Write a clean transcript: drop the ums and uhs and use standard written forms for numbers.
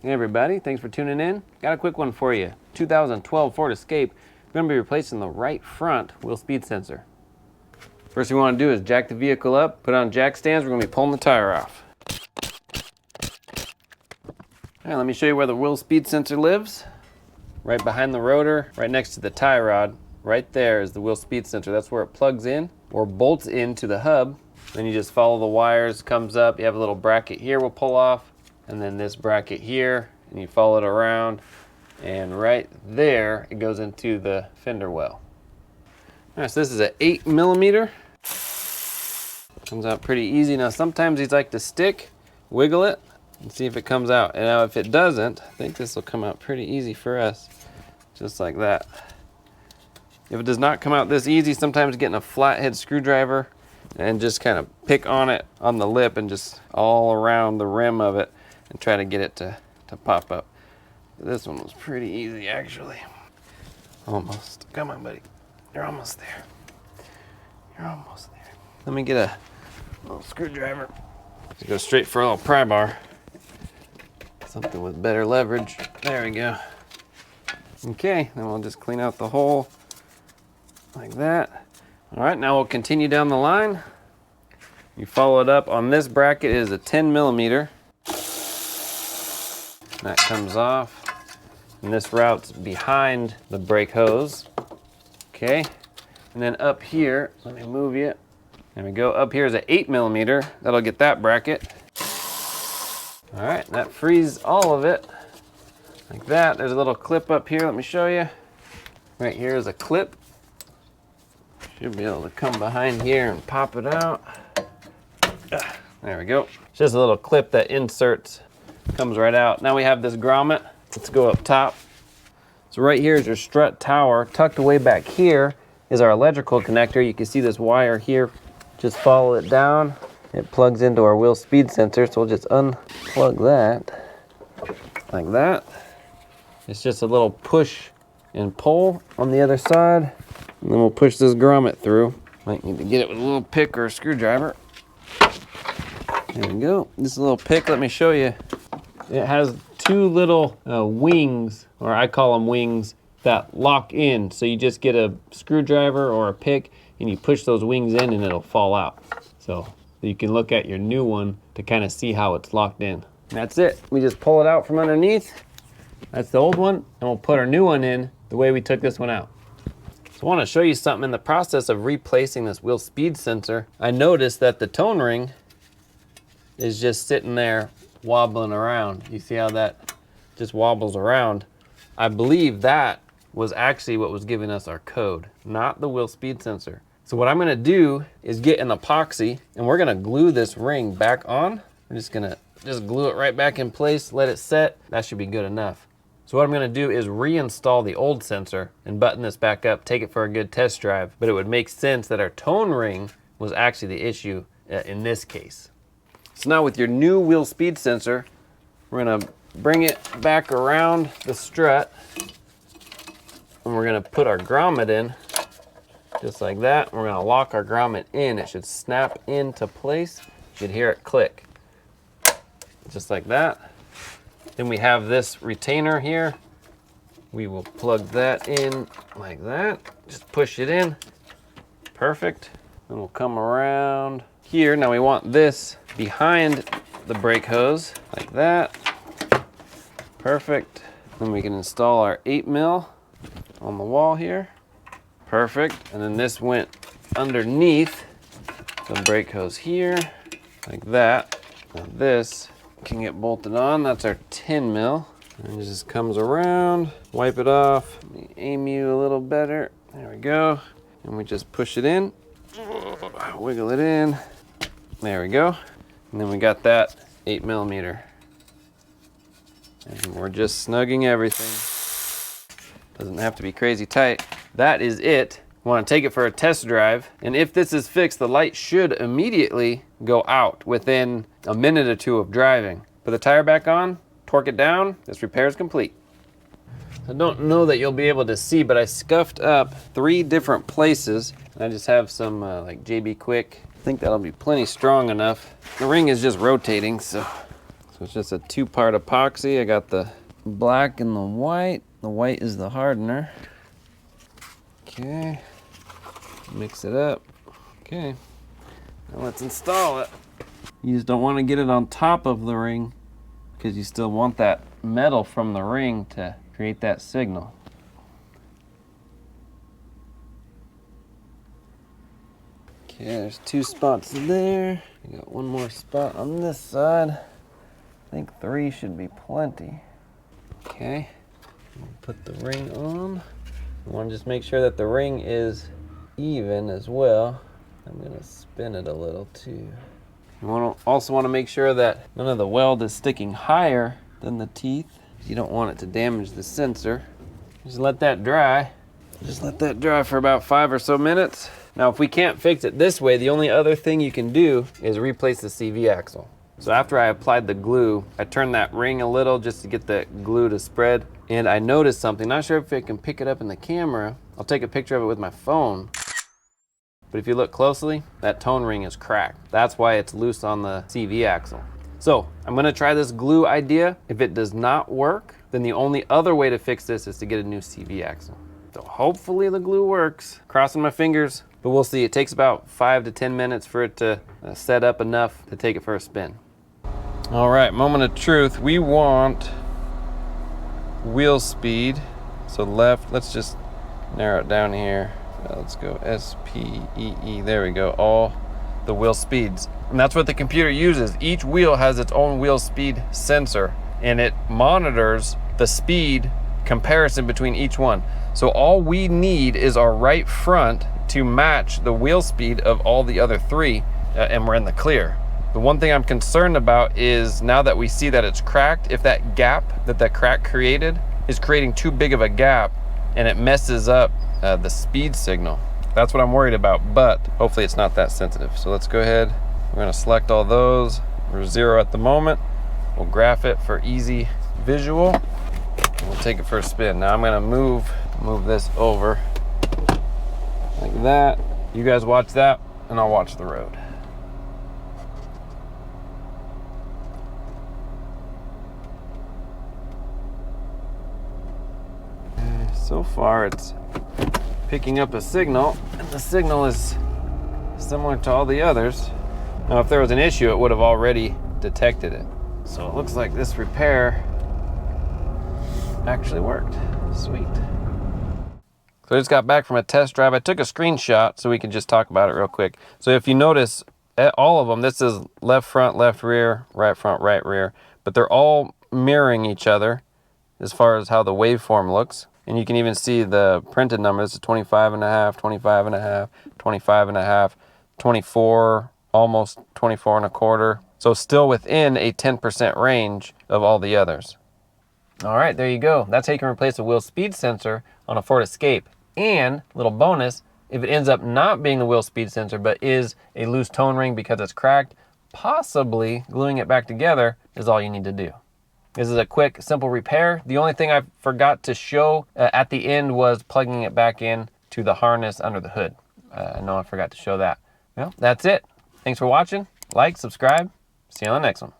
Hey everybody, thanks for tuning in. Got a quick one for you. 2012 Ford Escape. We're going to be replacing the right front wheel speed sensor. First thing we want to do is jack the vehicle up, put on jack stands. We're going to be pulling the tire off. All right, let me show you where the wheel speed sensor lives. Right behind the rotor, right next to the tie rod. Right there is the wheel speed sensor. That's where it plugs in or bolts into the hub. Then you just follow the wires, comes up. You have a little bracket here we'll pull off, and then this bracket here, and you follow it around, and right there it goes into the fender well. All right, so this is an 8mm. Comes out pretty easy. Now sometimes these like to stick, wiggle it, and see if it comes out. And now if it doesn't, I think this will come out pretty easy for us, just like that. If it does not come out this easy, sometimes getting a flathead screwdriver and just kind of pick on it on the lip and just all around the rim of it and try to get it to pop up. This one was pretty easy actually. Almost. Come on, buddy. You're almost there. You're almost there. Let me get a little screwdriver. Just go straight for a little pry bar. Something with better leverage. There we go. Okay, then we'll just clean out the hole like that. All right, now we'll continue down the line. You follow it up on this bracket. It is a 10mm. That comes off. And this route's behind the brake hose. Okay, and then up here, let me move you. There we go. Up here is an 8mm. That'll get that bracket. All right, that frees all of it like that. There's a little clip up here. Let me show you. Right here is a clip. Should be able to come behind here and pop it out. There we go. It's just a little clip that inserts, comes right out. Now we have this grommet. Let's go up top. So right here is your strut tower. Tucked away back here is our electrical connector. You can see this wire here. Just follow it down. It plugs into our wheel speed sensor. So we'll just unplug that like that. It's just a little push and pull on the other side. And then we'll push this grommet through. Might need to get it with a little pick or a screwdriver. There we go. This is a little pick. Let me show you. It has two little wings, or I call them wings, that lock in. So you just get a screwdriver or a pick and you push those wings in and it'll fall out. So you can look at your new one to kind of see how it's locked in. And that's it. We just pull it out from underneath. That's the old one. And we'll put our new one in the way we took this one out. So I want to show you something. In the process of replacing this wheel speed sensor, I noticed that the tone ring is just sitting there wobbling around. You see how that just wobbles around? I believe that was actually what was giving us our code, not the wheel speed sensor. So what I'm gonna do is get an epoxy and we're gonna glue this ring back on. We're just gonna glue it right back in place, let it set. That should be good enough. So what I'm gonna do is reinstall the old sensor and button this back up, take it for a good test drive, but it would make sense that our tone ring was actually the issue in this case. So now with your new wheel speed sensor, we're gonna bring it back around the strut and we're gonna put our grommet in, just like that. We're gonna lock our grommet in. It should snap into place. You should hear it click, just like that. Then we have this retainer here. We will plug that in like that. Just push it in. Perfect. Then we'll come around here. Now we want this behind the brake hose, like that. Perfect. Then we can install our 8mm on the wall here. Perfect. And then this went underneath the brake hose here, like that. Now this can get bolted on. That's our 10mm. And it just comes around, wipe it off. Let me aim you a little better. There we go. And we just push it in, wiggle it in. There we go. And then we got that 8mm. And we're just snugging everything. Doesn't have to be crazy tight. That is it. We want to take it for a test drive. And if this is fixed, the light should immediately go out within a minute or two of driving. Put the tire back on, torque it down, this repair is complete. I don't know that you'll be able to see, but I scuffed up 3 different places. I just have some like JB Quick. I think that'll be plenty strong enough. The ring is just rotating, so So it's just a 2-part epoxy. I got the black and the white. The white is the hardener. Okay, mix it up. Okay, now let's install it. You just don't want to get it on top of the ring because you still want that metal from the ring to create that signal. Okay, there's 2 spots there. We got 1 more spot on this side. I think 3 should be plenty. Okay, put the ring on. I want to just make sure that the ring is even as well. I'm gonna spin it a little too. You also want to make sure that none of the weld is sticking higher than the teeth. You don't want it to damage the sensor. Just let that dry. Just let that dry for about 5 or so minutes. Now, if we can't fix it this way, the only other thing you can do is replace the CV axle. So after I applied the glue, I turned that ring a little just to get the glue to spread. And I noticed something, not sure if I can pick it up in the camera. I'll take a picture of it with my phone. But if you look closely, that tone ring is cracked. That's why it's loose on the CV axle. So I'm gonna try this glue idea. If it does not work, then the only other way to fix this is to get a new CV axle. So hopefully the glue works. Crossing my fingers, but we'll see. It takes about 5 to 10 minutes for it to set up enough to take it for a spin. All right, moment of truth. We want wheel speed. So left, let's just narrow it down here. Let's go SPEE, there we go, all the wheel speeds. And that's what the computer uses. Each wheel has its own wheel speed sensor, and it monitors the speed comparison between each one. So all we need is our right front to match the wheel speed of all the other 3, and we're in the clear. The one thing I'm concerned about is now that we see that it's cracked, if that gap that crack created is creating too big of a gap and it messes up the speed signal. That's what I'm worried about, but hopefully it's not that sensitive. So let's go ahead. We're gonna select all those. We're 0 at the moment. We'll graph it for easy visual. And we'll take it for a spin. Now I'm gonna move this over like that. You guys watch that and I'll watch the road. So far it's picking up a signal, and the signal is similar to all the others. Now if there was an issue, it would have already detected it. So it looks like this repair actually worked. Sweet. So I just got back from a test drive. I took a screenshot so we can just talk about it real quick. So if you notice, at all of them, this is left front, left rear, right front, right rear, but they're all mirroring each other as far as how the waveform looks. And you can even see the printed numbers, 25.5, 25.5, 25.5, 24, almost 24.25. So still within a 10% range of all the others. All right, there you go. That's how you can replace a wheel speed sensor on a Ford Escape. And, little bonus, if it ends up not being the wheel speed sensor, but is a loose tone ring because it's cracked, possibly gluing it back together is all you need to do. This is a quick, simple repair. The only thing I forgot to show at the end was plugging it back in to the harness under the hood. I know I forgot to show that. Well, that's it. Thanks for watching. Like, subscribe. See you on the next one.